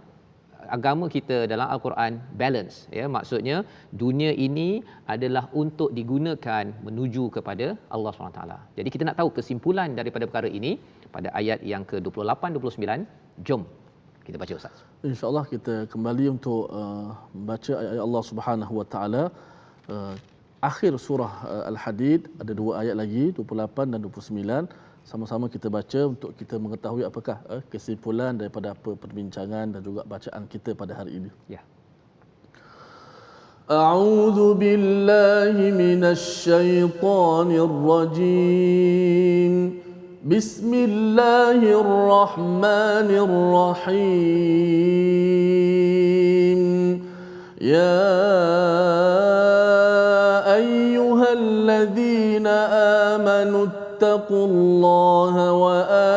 Speaker 1: agama kita, dalam Al-Quran, balance, ya, maksudnya dunia ini adalah untuk digunakan menuju kepada Allah SWT. Jadi kita nak tahu kesimpulan daripada perkara ini, pada ayat yang ke-28 29. Jom kita baca Ustaz.
Speaker 2: InsyaAllah kita kembali untuk membaca ayat Allah Subhanahu Wa Taala. Akhir surah Al-Hadid ada dua ayat lagi, 28 dan 29. Sama-sama kita baca untuk kita mengetahui apakah kesimpulan daripada apa perbincangan dan juga bacaan kita pada hari ini.
Speaker 1: Ya.
Speaker 2: A'udzu billahi minasy syaithanir rajim. Bismillahirrahmanirrahim. Ya ayyuhalladzina amanu ittaqullaha wa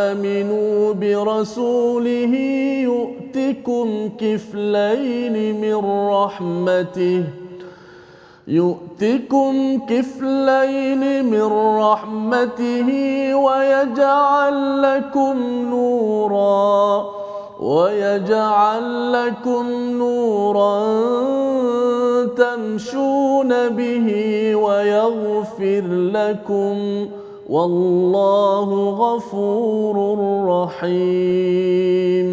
Speaker 2: aminu birasulihi yu'tikum kiflaini min rahmatihi يؤتكم كفلين من رحمته ويجعل لكم نورا تمشون به ويغفر لكم والله غفور رحيم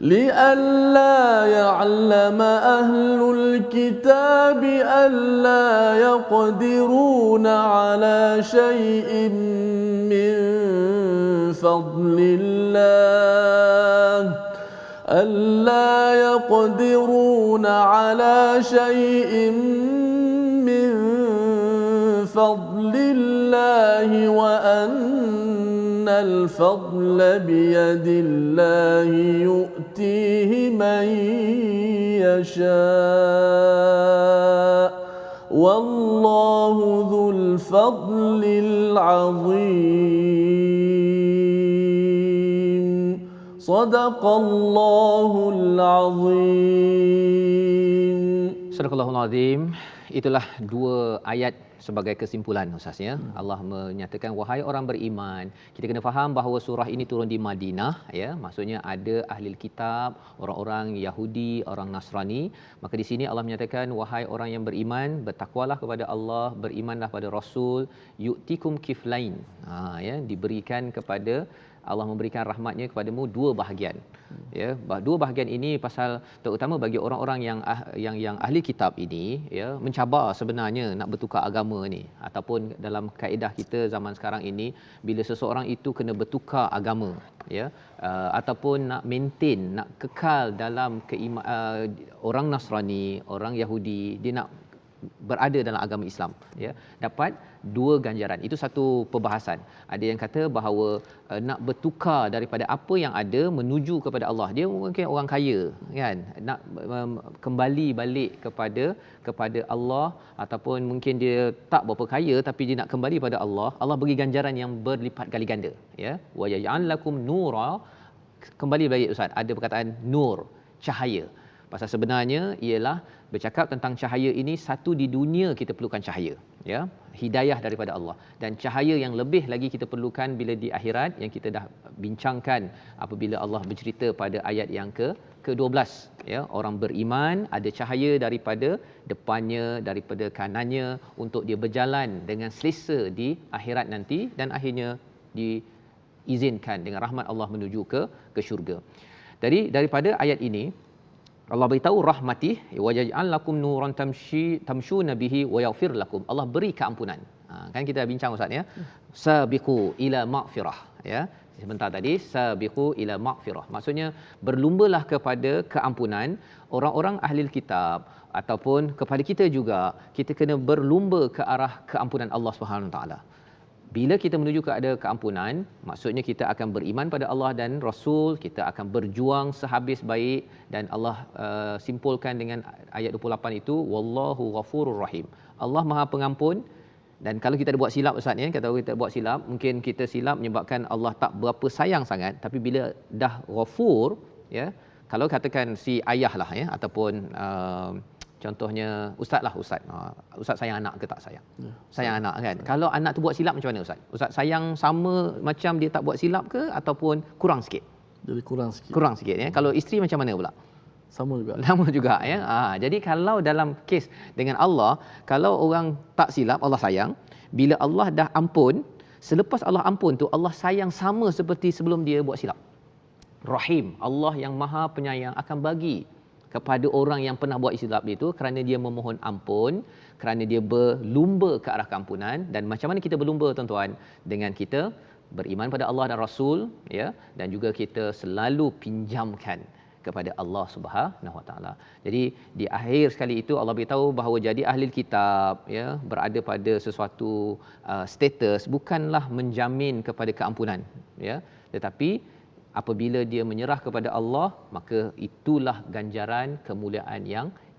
Speaker 2: لئلا يعلم أهل الكتاب ألا يقدرون على شيء من فضل الله وأن الفضل بيد الله يؤتيه من يشاء والله ذو الفضل العظيم صدق الله العظيم.
Speaker 1: Sadaqallahul Azim. Itulah dua ayat sebagai kesimpulan Ustaz ya. Allah menyatakan wahai orang beriman, kita kena faham bahawa surah ini turun di Madinah ya. Maksudnya ada ahli kitab, orang-orang Yahudi, orang Nasrani. Maka di sini Allah menyatakan wahai orang yang beriman, bertakwalah kepada Allah, berimanlah pada Rasul, yu'tikum kiflain. Ya, diberikan kepada Allah memberikan rahmatnya kepadamu dua bahagian. Ya, dua bahagian ini pasal terutama bagi orang-orang yang ahli kitab ini ya, mencabar sebenarnya nak bertukar agama ni, ataupun dalam kaedah kita zaman sekarang ini bila seseorang itu kena bertukar agama ya, ataupun nak maintain, nak kekal dalam orang Nasrani, orang Yahudi, dia nak berada dalam agama Islam ya, dapat dua ganjaran. Itu satu perbahasan. Ada yang kata bahawa nak bertukar daripada apa yang ada menuju kepada Allah. Dia mungkin orang kaya kan, nak kembali balik kepada Allah, ataupun mungkin dia tak berapa kaya tapi dia nak kembali pada Allah. Allah bagi ganjaran yang berlipat kali ganda ya. Wa ya'lakum nura, kembali balik Ustaz, ada perkataan nur, cahaya. Pasal sebenarnya ialah bercakap tentang cahaya ini, satu di dunia kita perlukan cahaya ya, hidayah daripada Allah, dan cahaya yang lebih lagi kita perlukan bila di akhirat, yang kita dah bincangkan apabila Allah bercerita pada ayat yang ke-12 ya, orang beriman ada cahaya daripada depannya, daripada kanannya, untuk dia berjalan dengan selesa di akhirat nanti, dan akhirnya diizinkan dengan rahmat Allah menuju ke syurga. Daripada ayat ini Allah beritahu rahmatih wa yaj'al lakum nuran tamshuna bihi wa yaghfir lakum. Allah beri keampunan. Kan kita bincang Ustaz ya. Sabiqu ila maghfirah ya. Sebentar tadi sabiqu ila maghfirah. Maksudnya berlumbalah kepada keampunan. Orang-orang ahli kitab ataupun kepada kita juga, kita kena berlumba ke arah keampunan Allah Subhanahu Wa Taala. Bila kita menuju kepada keampunan, maksudnya kita akan beriman pada Allah dan Rasul, kita akan berjuang sehabis baik, dan Allah simpulkan dengan ayat 28 itu, wallahu ghafurur rahim. Allah Maha Pengampun. Dan kalau kita ada buat silap Ustaz ya, kalau kita buat silap, mungkin kita silap menyebabkan Allah tak berapa sayang sangat, tapi bila dah ghafur ya, kalau katakan si ayah lah ya, ataupun contohnya ustaz sayang anak ke tak sayang? Ya, sayang anak kan. Kalau anak tu buat silap macam mana Ustaz? Ustaz sayang sama macam dia tak buat silap ke, ataupun kurang sikit?
Speaker 2: Jadi kurang sikit
Speaker 1: ya. Kalau isteri macam mana pula?
Speaker 2: Sama juga ya.
Speaker 1: Jadi kalau dalam kes dengan Allah, kalau orang tak silap Allah sayang, bila Allah dah ampun, Selepas Allah ampun tu, Allah sayang sama seperti sebelum dia buat silap. Rahim, Allah yang Maha Penyayang akan bagi kepada orang yang pernah buat silap itu kerana dia memohon ampun, kerana dia berlumba ke arah keampunan. Dan macam mana kita berlumba, tuan-tuan? Dengan kita beriman pada Allah dan Rasul, ya, dan juga kita selalu pinjamkan kepada Allah Subhanahu Wa Taala. Jadi di akhir sekali itu Allah beritahu bahawa jadi ahli kitab, ya, berada pada sesuatu status bukanlah menjamin kepada keampunan, ya, tetapi apabila dia menyerah kepada Allah, maka itulah ganjaran kemuliaan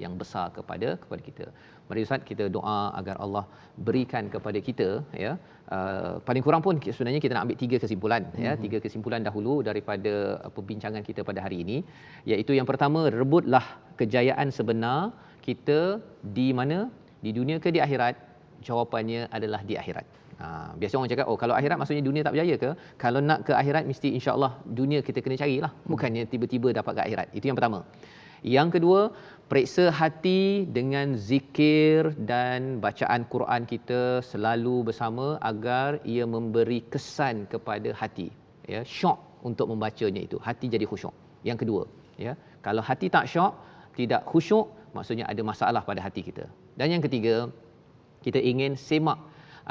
Speaker 1: yang besar kepada kita. Mari Ustaz kita doa agar Allah berikan kepada kita, ya, paling kurang pun sebenarnya kita nak ambil 3 kesimpulan, ya, 3 kesimpulan dahulu daripada perbincangan kita pada hari ini, iaitu yang pertama, rebutlah kejayaan sebenar kita di mana? Di dunia ke di akhirat? Jawapannya adalah di akhirat. Biasa orang cakap, oh kalau akhirat maksudnya dunia tak berjaya ke? Kalau nak ke akhirat mesti insya-Allah dunia kita kena carilah, bukannya tiba-tiba dapat ke akhirat. Itu yang pertama. Yang kedua, periksa hati dengan zikir dan bacaan Quran kita selalu bersama agar ia memberi kesan kepada hati, ya, syok untuk membacanya itu. Hati jadi khusyuk. Yang kedua, ya, kalau hati tak syok, tidak khusyuk, maksudnya ada masalah pada hati kita. Dan yang ketiga, kita ingin semak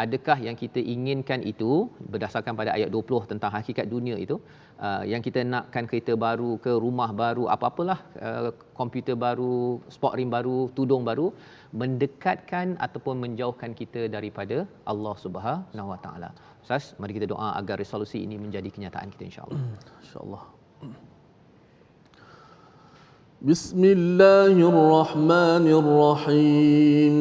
Speaker 1: adakah yang kita inginkan itu berdasarkan pada ayat 20 tentang hakikat dunia itu, yang kita nakkan kereta baru ke, rumah baru, apa-apalah, komputer baru, sport rim baru, tudung baru, mendekatkan ataupun menjauhkan kita daripada Allah Subhanahu Wa Taala. Ustaz, mari kita doa agar resolusi ini menjadi kenyataan kita insya-Allah.
Speaker 2: Insya-Allah. Bismillahirrahmanirrahim.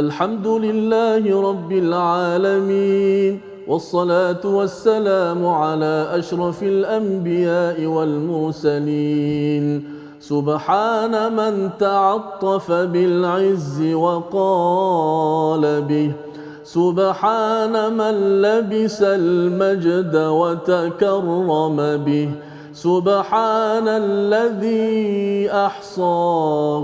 Speaker 2: Alhamdulillahi rabbil alamin. والصلاة والسلام على أشرف الأنبياء والمرسلين. سبحان من تعطف بالعز وقال به. سبحان من لبس المجد وتكرم به. سبحان الذي أحصى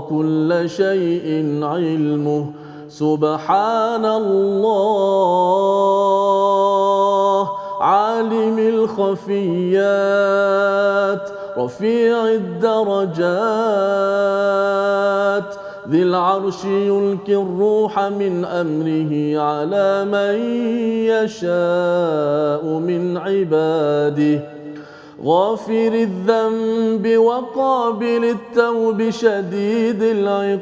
Speaker 2: كل شيء علمه. سبحان الله عالم الخفيات رفيع الدرجات ذي العرش يلقي الروح من أمره على من يشاء من عباده غافر الذنب وقابل التوب شديد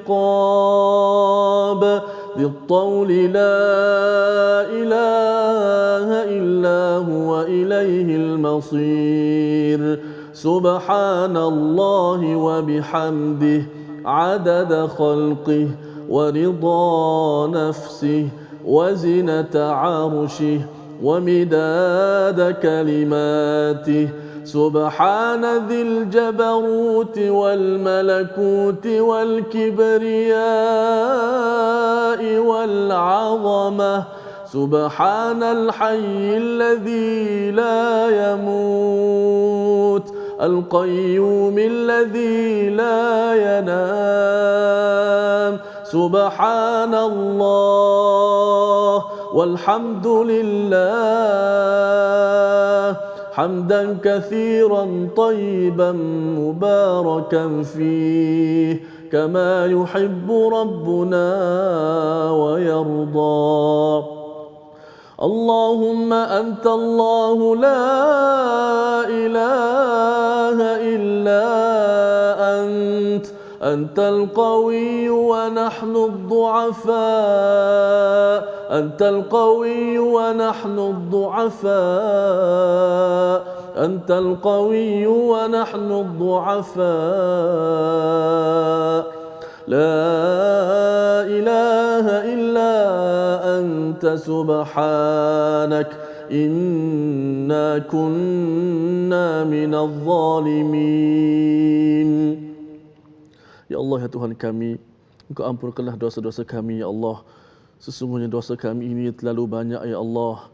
Speaker 2: العقاب ذي الطول لا إله إلا هو إليه المصير. سبحان الله وبحمده عدد خلقه ورضا نفسه وزنة عرشه ومداد كلماته. سبحان ذي الجبروت والملكوت والكبرياء والعظمة. سبحان الحي الذي لا يموت القيوم الذي لا ينام. سبحان الله والحمد لله حمدا كثيرا طيبا مباركا فيه كما يحب ربنا ويرضى. اللهم أنت الله لا إله إلا أنت. أنت القوي ونحن الضعفاء. أنت القوي ونحن الضعفاء. أنت القوي ونحن الضعفاء. لا إله إلا أنت سبحانك إنا كنا من الظالمين. Ya Allah, ya Tuhan kami, Engkau ampunkanlah dosa-dosa kami, ya Allah. Sesungguhnya dosa kami ini terlalu banyak, ya Allah.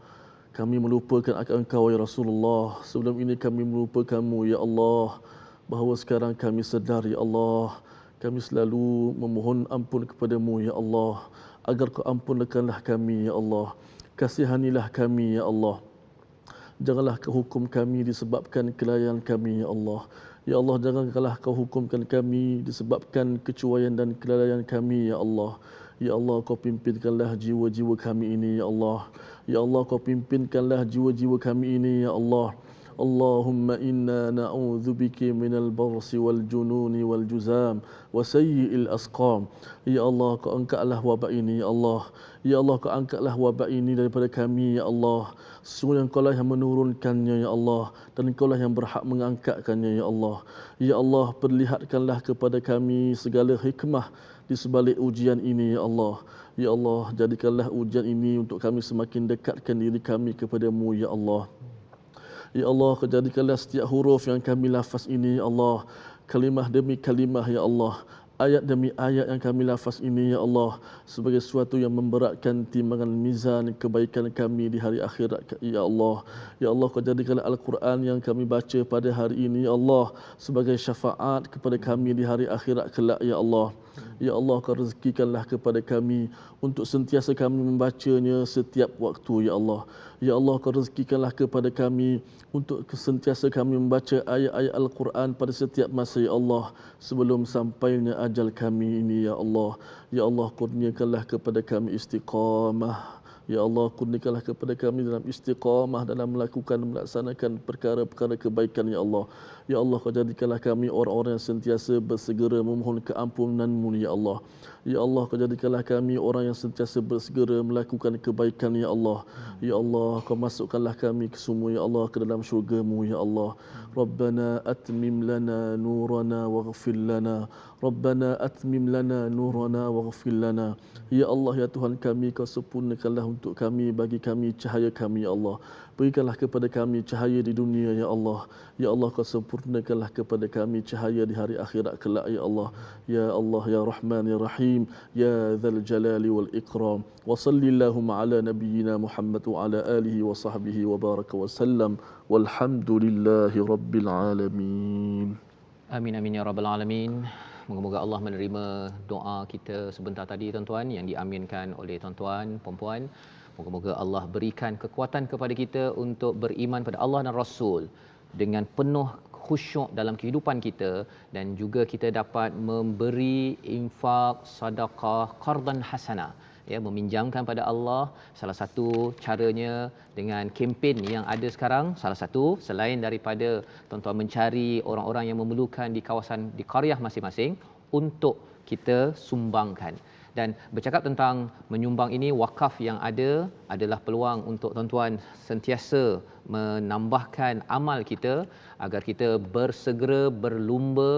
Speaker 2: Kami melupakan akan Engkau, ya Rasulullah. Sebelum ini kami melupakan-Mu, ya Allah. Bahawa sekarang kami sedar, ya Allah. Kami selalu memohon ampun kepada-Mu, ya Allah. Agar Kau ampunkanlah kami, ya Allah. kasihanilah kami ya Allah. Janganlah kau hukum kami disebabkan kelalaian kami ya Allah. Ya Allah, janganlah kau hukumkan kami disebabkan kecuaian dan kelalaian kami ya Allah. Ya Allah, kau pimpinkanlah jiwa-jiwa kami ini ya Allah. Ya Allah, kau pimpinkanlah jiwa-jiwa kami ini ya Allah. Allahumma inna na'udzubika minal barsi wal jununi wal juzam wa sayyi'il asqam. Ya Allah, kau angkatlah wabak ini ya Allah. Ya Allah, kau angkatlah wabak ini daripada kami ya Allah. Sesungguhnya Engkau lah yang menurunkannya ya Allah, dan Engkau lah yang berhak mengangkatkannya ya Allah. Ya Allah, perlihatkanlah kepada kami segala hikmah di sebalik ujian ini ya Allah. Ya Allah, jadikanlah ujian ini untuk kami semakin dekatkan diri kami kepadamu ya Allah. Ya Allah, jadikanlah setiap huruf yang kami lafaz ini ya Allah, kalimah demi kalimah ya Allah, ayat demi ayat yang kami lafaz ini ya Allah, sebagai sesuatu yang memberatkan timbangan mizan kebaikan kami di hari akhirat ya Allah. Ya Allah, kau jadikanlah Al-Quran yang kami baca pada hari ini ya Allah sebagai syafaat kepada kami di hari akhirat kelak ya Allah. Ya Allah, kau rezekikanlah kepada kami untuk sentiasa kami membacanya setiap waktu ya Allah. Ya Allah, kau rezekikanlah kepada kami untuk sentiasa kami membaca ayat-ayat Al-Quran pada setiap masa ya Allah, sebelum sampainya ajal kami ini ya Allah. Ya Allah, kurniakanlah kepada kami istiqamah. Ya Allah, kurniakanlah kepada kami dalam istiqamah dalam melaksanakan perkara-perkara kebaikan ya Allah. Ya Allah, kau jadikanlah kami orang-orang yang sentiasa bersegera memohon keampunan-Mu ya Allah. Ya Allah, kau jadikanlah kami orang yang sentiasa bersegera melakukan kebaikan ya Allah. Ya Allah, kau masukkanlah kami ke semua ya Allah ke dalam syurga-Mu ya Allah. Rabbana atmim lana nurana waghfir lana. Rabbana atmim lana nurana waghfir lana. Ya Allah, ya Tuhan kami, kau sempurnakanlah untuk kami, bagi kami cahaya kami ya Allah. Berikanlah kepada kami cahaya di dunia ya Allah. Ya Allah, kau sempurnakanlah kepada kami cahaya di hari akhirat kelak ya Allah. Ya Allah, ya Rahman, ya Rahim, ya Dzal Jalali wal Ikram. Wa sallallahu ala nabiyyina Muhammad wa ala alihi wa sahbihi wa baraka wa sallam. Walhamdulillahi rabbil alamin.
Speaker 1: Amin amin ya rabbal alamin. Moga-moga Allah menerima doa kita sebentar tadi tuan-tuan yang diaminkan oleh tuan-tuan, puan-puan. Moga-moga Allah berikan kekuatan kepada kita untuk beriman pada Allah dan Rasul dengan penuh khusyuk dalam kehidupan kita, dan juga kita dapat memberi infak, sedekah, qardan hasanah, ya, meminjamkan pada Allah. Salah satu caranya dengan kempen yang ada sekarang, salah satu selain daripada tuan-tuan mencari orang-orang yang memerlukan di kawasan, di qaryah masing-masing untuk kita sumbangkan. Dan bercakap tentang menyumbang ini, wakaf yang ada adalah peluang untuk tuan-tuan sentiasa menambahkan amal kita agar kita bersegera berlumba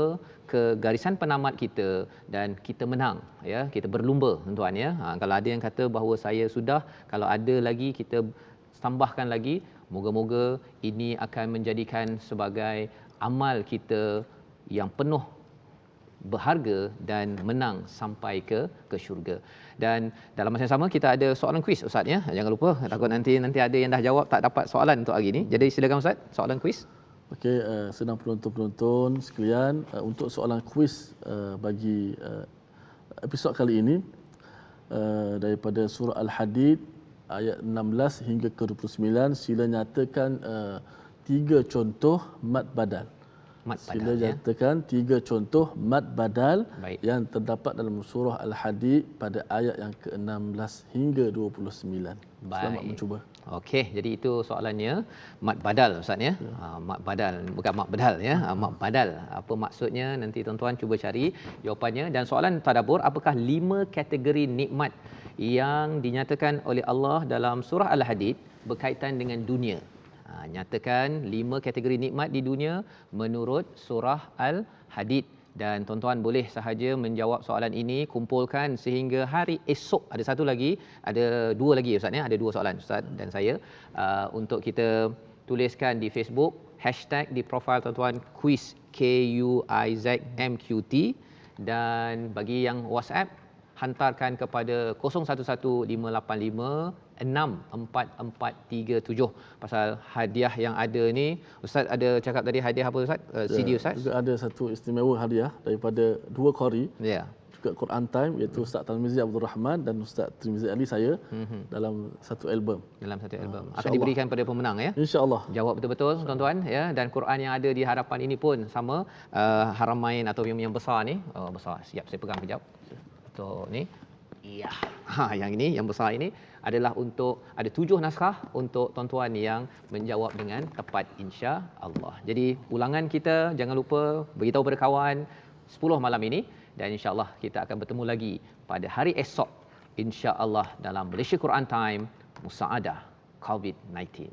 Speaker 1: ke garisan penamat kita dan kita menang, ya, kita berlumba tuan-tuan ya. Kalau ada yang kata bahawa saya sudah, kalau ada lagi kita tambahkan lagi. Moga-moga ini akan menjadikan sebagai amal kita yang penuh berharga dan menang sampai ke syurga. Dan dalam masa yang sama kita ada soalan kuis Ustaz ya. Jangan lupa, takut nanti ada yang dah jawab tak dapat soalan untuk hari ini. Jadi silakan Ustaz, soalan kuis.
Speaker 2: Okey, senang penonton-penonton sekalian, untuk soalan kuis bagi episod kali ini, daripada surah Al-Hadid ayat 16 hingga ke 29, sila nyatakan 3 contoh mad badal. Sila nyatakan 3 contoh mad badal. Baik. Yang terdapat dalam surah Al-Hadid pada ayat yang ke-16 hingga 29.
Speaker 1: Baik.
Speaker 2: Selamat mencuba.
Speaker 1: Okey, jadi itu soalannya, mad badal Ustaz ya. Mad badal, bukan mad badal ya. Mad badal. Apa maksudnya? Nanti tuan-tuan cuba cari jawapannya. Dan soalan tadabbur, apakah 5 kategori nikmat yang dinyatakan oleh Allah dalam surah Al-Hadid berkaitan dengan dunia? Nyatakan 5 kategori nikmat di dunia menurut surah Al-Hadid. Dan tuan-tuan boleh sahaja menjawab soalan ini, kumpulkan sehingga hari esok. Ada satu lagi, ada 2 lagi Ustaz ya, ada 2 soalan Ustaz dan saya, untuk kita tuliskan di Facebook, hashtag di profil tuan-tuan quiz KUIZMQT, dan bagi yang WhatsApp hantarkan kepada 0115856443 pasal hadiah yang ada ni. Ustaz ada cakap tadi hadiah apa Ustaz? CD Ustaz?
Speaker 2: Juga ada satu istimewa hadiah daripada 2 qari.
Speaker 1: Ya.
Speaker 2: sertifikat Quran Time, iaitu Ustaz Tarmizi Abdul Rahman dan Ustaz Tarmizi Ali saya dalam satu album.
Speaker 1: Dalam satu album. Akan
Speaker 2: InsyaAllah.
Speaker 1: diberikan pada pemenang ya.
Speaker 2: InsyaAllah.
Speaker 1: Jawab betul-betul tuan-tuan ya, dan Quran yang ada di hadapan ini pun sama, Haramain atau yang besar ni. Oh, besar. Siap saya pegang kejap. Betul ni. Ya. Yang ini yang besar ini adalah untuk ada 7 naskah untuk tuan-tuan yang menjawab dengan tepat insya-Allah. Jadi ulangan kita jangan lupa beritahu pada kawan 10 malam ini, dan insya-Allah kita akan bertemu lagi pada hari esok insya-Allah dalam Malaysia Quran Time Musaadah COVID-19.